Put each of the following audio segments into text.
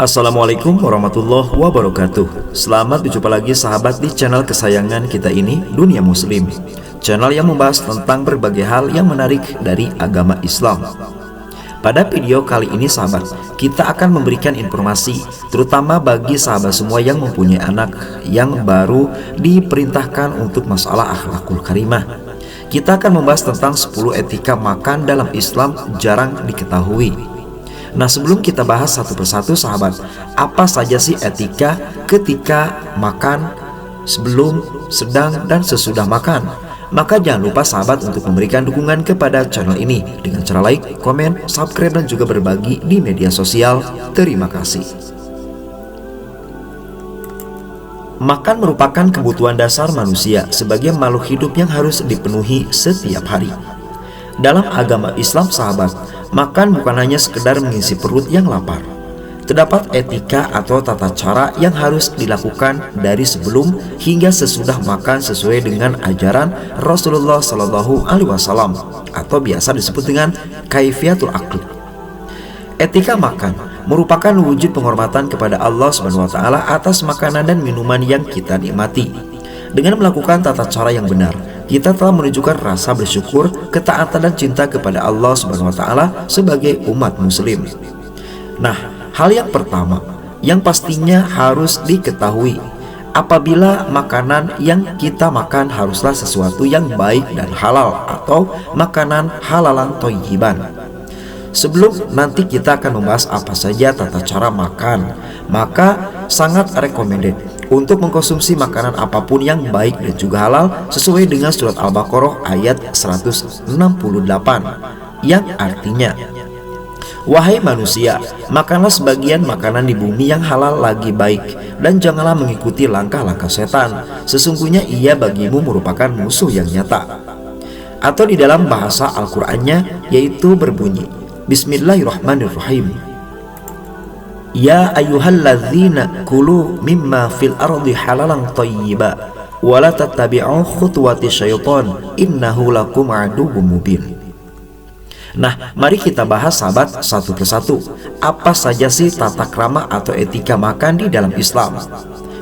Assalamualaikum warahmatullahi wabarakatuh. Selamat berjumpa lagi sahabat di channel kesayangan kita ini, Dunia Muslim. Channel yang membahas tentang berbagai hal yang menarik dari agama Islam. Pada video kali ini sahabat, kita akan memberikan informasi terutama bagi sahabat semua yang mempunyai anak yang baru diperintahkan untuk masalah akhlakul karimah. Kita akan membahas tentang 10 etika makan dalam Islam jarang diketahui. Nah, sebelum kita bahas satu persatu sahabat, apa saja sih etika ketika makan, sebelum, sedang, dan sesudah makan? Maka jangan lupa sahabat untuk memberikan dukungan kepada channel ini dengan cara like, komen, subscribe, dan juga berbagi di media sosial. Terima kasih. Makan merupakan kebutuhan dasar manusia sebagai makhluk hidup yang harus dipenuhi setiap hari. Dalam agama Islam sahabat, makan bukan hanya sekedar mengisi perut yang lapar. Terdapat etika atau tata cara yang harus dilakukan dari sebelum hingga sesudah makan sesuai dengan ajaran Rasulullah SAW atau biasa disebut dengan kaifiatul akli. Etika makan merupakan wujud penghormatan kepada Allah SWT atas makanan dan minuman yang kita nikmati. Dengan melakukan tata cara yang benar, kita telah menunjukkan rasa bersyukur, ketaatan, dan cinta kepada Allah SWT sebagai umat muslim. Nah, hal yang pertama yang pastinya harus diketahui, apabila makanan yang kita makan haruslah sesuatu yang baik dan halal atau makanan halalan thayyiban. Sebelum nanti kita akan membahas apa saja tata cara makan, maka sangat recommended untuk mengkonsumsi makanan apapun yang baik dan juga halal sesuai dengan surat Al-Baqarah ayat 168 yang artinya, wahai manusia, makanlah sebagian makanan di bumi yang halal lagi baik, dan janganlah mengikuti langkah-langkah setan, sesungguhnya ia bagimu merupakan musuh yang nyata. Atau di dalam bahasa Al-Qur'annya yaitu berbunyi, Bismillahirrahmanirrahim, Ya ayyuhalladzina kulu mimma fil ardi halalan thayyiba wa la tattabi'u khutuwati syaitan innahu lakum aduwwum mubin. Nah, mari kita bahas sahabat satu persatu. Apa saja sih tata krama atau etika makan di dalam Islam?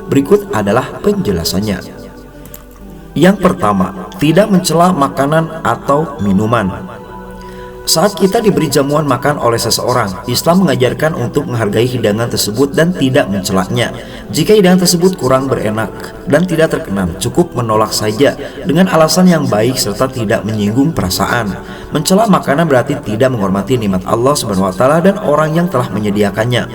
Berikut adalah penjelasannya. Yang pertama, tidak mencela makanan atau minuman. Saat kita diberi jamuan makan oleh seseorang, Islam mengajarkan untuk menghargai hidangan tersebut dan tidak mencelaknya. Jika hidangan tersebut kurang berenak dan tidak terkenan, cukup menolak saja dengan alasan yang baik serta tidak menyinggung perasaan. Mencela makanan berarti tidak menghormati nikmat Allah SWT dan orang yang telah menyediakannya.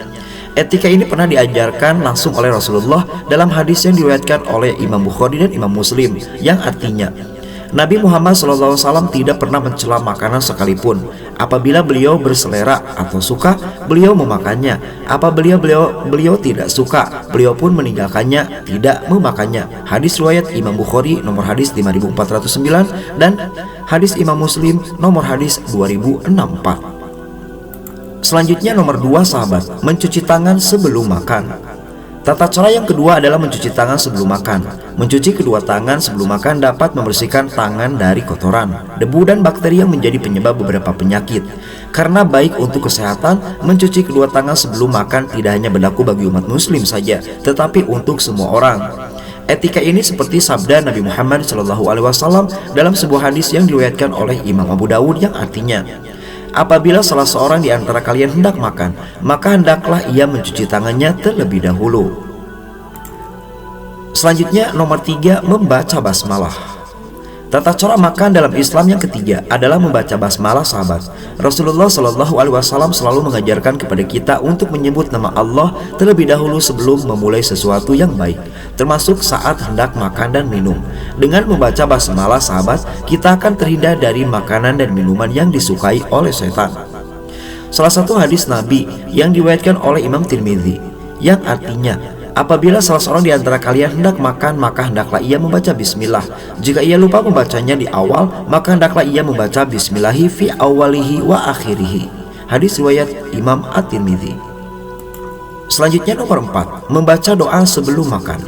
Etika ini pernah diajarkan langsung oleh Rasulullah dalam hadis yang diriwayatkan oleh Imam Bukhari dan Imam Muslim yang artinya, Nabi Muhammad SAW tidak pernah mencela makanan sekalipun. Apabila beliau berselera atau suka, beliau memakannya. Apabila beliau tidak suka, beliau pun meninggalkannya, tidak memakannya. Hadis riwayat Imam Bukhari nomor hadis 5409 dan hadis Imam Muslim nomor hadis 2064. Selanjutnya nomor 2 sahabat, mencuci tangan sebelum makan. Tata cara yang kedua adalah mencuci tangan sebelum makan. Mencuci kedua tangan sebelum makan dapat membersihkan tangan dari kotoran, debu, dan bakteri yang menjadi penyebab beberapa penyakit. Karena baik untuk kesehatan, mencuci kedua tangan sebelum makan tidak hanya berlaku bagi umat muslim saja, tetapi untuk semua orang. Etika ini seperti sabda Nabi Muhammad SAW dalam sebuah hadis yang diriwayatkan oleh Imam Abu Dawud yang artinya, apabila salah seorang di antara kalian hendak makan, maka hendaklah ia mencuci tangannya terlebih dahulu. Selanjutnya nomor 3, membaca basmalah. Tata cara makan dalam Islam yang ketiga adalah membaca basmalah sahabat. Rasulullah SAW selalu mengajarkan kepada kita untuk menyebut nama Allah terlebih dahulu sebelum memulai sesuatu yang baik, termasuk saat hendak makan dan minum. Dengan membaca basmalah sahabat, kita akan terhindar dari makanan dan minuman yang disukai oleh setan. Salah satu hadis Nabi yang diriwayatkan oleh Imam Tirmidzi yang artinya, apabila salah seorang di antara kalian hendak makan, maka hendaklah ia membaca bismillah. Jika ia lupa membacanya di awal, maka hendaklah ia membaca bismillahi fi awalihi wa akhirihi. Hadis riwayat Imam At-Tirmidzi. Selanjutnya nomor 4, membaca doa sebelum makan.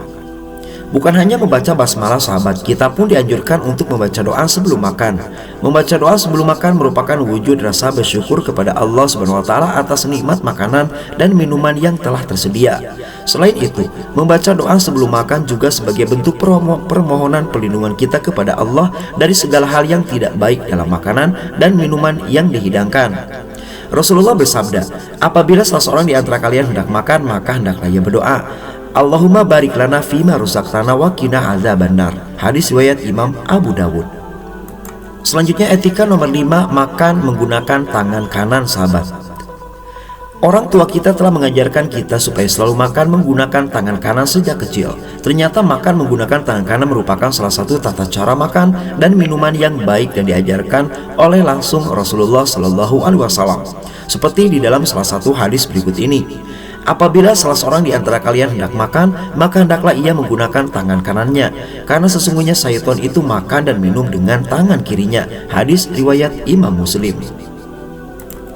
Bukan hanya membaca basmalah, sahabat, kita pun dianjurkan untuk membaca doa sebelum makan. Membaca doa sebelum makan merupakan wujud rasa bersyukur kepada Allah Subhanahu wa taala atas nikmat makanan dan minuman yang telah tersedia. Selain itu, membaca doa sebelum makan juga sebagai bentuk permohonan perlindungan kita kepada Allah dari segala hal yang tidak baik dalam makanan dan minuman yang dihidangkan. Rasulullah bersabda, apabila salah seorang di antara kalian hendak makan, maka hendaklah ia berdoa, Allahumma barik lana fima razaqtana wa qina adzabannar. Hadis riwayat Imam Abu Dawud. Selanjutnya etika nomor 5, makan menggunakan tangan kanan, sahabat. Orang tua kita telah mengajarkan kita supaya selalu makan menggunakan tangan kanan sejak kecil. Ternyata makan menggunakan tangan kanan merupakan salah satu tata cara makan dan minuman yang baik dan diajarkan oleh langsung Rasulullah Shallallahu Alaihi Wasallam. Seperti di dalam salah satu hadis berikut ini. Apabila salah seorang di antara kalian hendak makan, maka hendaklah ia menggunakan tangan kanannya, karena sesungguhnya syaitan itu makan dan minum dengan tangan kirinya. Hadis riwayat Imam Muslim.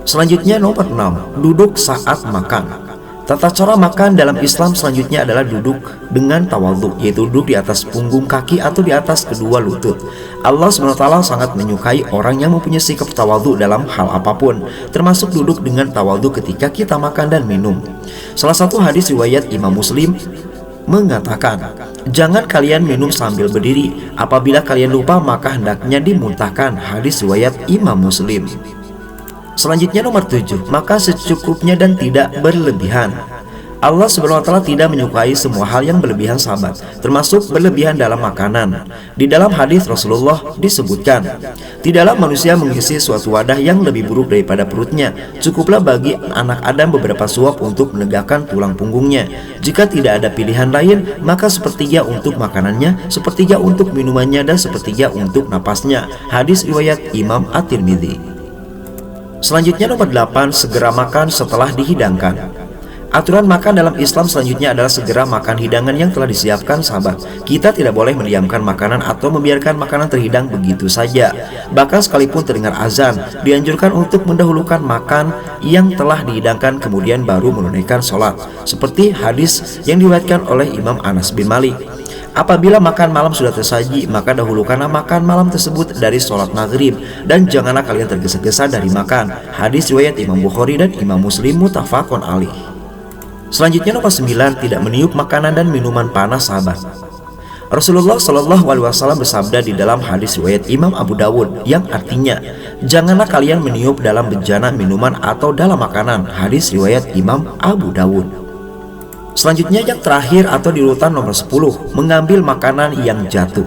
Selanjutnya nomor 6, duduk saat makan. Tata cara makan dalam Islam selanjutnya adalah duduk dengan tawadhu, yaitu duduk di atas punggung kaki atau di atas kedua lutut. Allah SWT sangat menyukai orang yang mempunyai sikap tawadhu dalam hal apapun, termasuk duduk dengan tawadhu ketika kita makan dan minum. Salah satu hadis riwayat Imam Muslim mengatakan, jangan kalian minum sambil berdiri, apabila kalian lupa maka hendaknya dimuntahkan. Hadis riwayat Imam Muslim. Selanjutnya nomor 7, maka secukupnya dan tidak berlebihan. Allah Subhanahu wa taala tidak menyukai semua hal yang berlebihan, sahabat, termasuk berlebihan dalam makanan. Di dalam hadis Rasulullah disebutkan, tidaklah manusia mengisi suatu wadah yang lebih buruk daripada perutnya. Cukuplah bagi anak Adam beberapa suap untuk menegakkan tulang punggungnya. Jika tidak ada pilihan lain, maka sepertiga untuk makanannya, sepertiga untuk minumannya, dan sepertiga untuk napasnya. Hadis riwayat Imam At-Tirmidzi. Selanjutnya nomor 8, segera makan setelah dihidangkan. Aturan makan dalam Islam selanjutnya adalah segera makan hidangan yang telah disiapkan, sahabat. Kita tidak boleh mendiamkan makanan atau membiarkan makanan terhidang begitu saja. Bahkan sekalipun terdengar azan, dianjurkan untuk mendahulukan makan yang telah dihidangkan kemudian baru menunaikan sholat. Seperti hadis yang diriwayatkan oleh Imam Anas bin Malik. Apabila makan malam sudah tersaji, maka dahulukanlah makan malam tersebut dari sholat maghrib, dan janganlah kalian tergesa-gesa dari makan. Hadis riwayat Imam Bukhari dan Imam Muslim, muttafaqun alaih. Selanjutnya nomor 9, tidak meniup makanan dan minuman panas, sahabat. Rasulullah Shallallahu Alaihi Wasallam bersabda di dalam hadis riwayat Imam Abu Dawud yang artinya, janganlah kalian meniup dalam bejana minuman atau dalam makanan. Hadis riwayat Imam Abu Dawud. Selanjutnya yang terakhir atau di urutan nomor 10, mengambil makanan yang jatuh.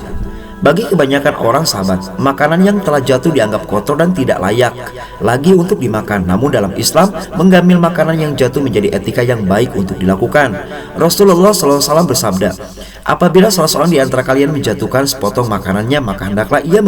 Bagi kebanyakan orang, sahabat, makanan yang telah jatuh dianggap kotor dan tidak layak lagi untuk dimakan. Namun dalam Islam, mengambil makanan yang jatuh menjadi etika yang baik untuk dilakukan. Rasulullah SAW bersabda, apabila salah seorang di antara kalian menjatuhkan sepotong makanannya, maka hendaklah ia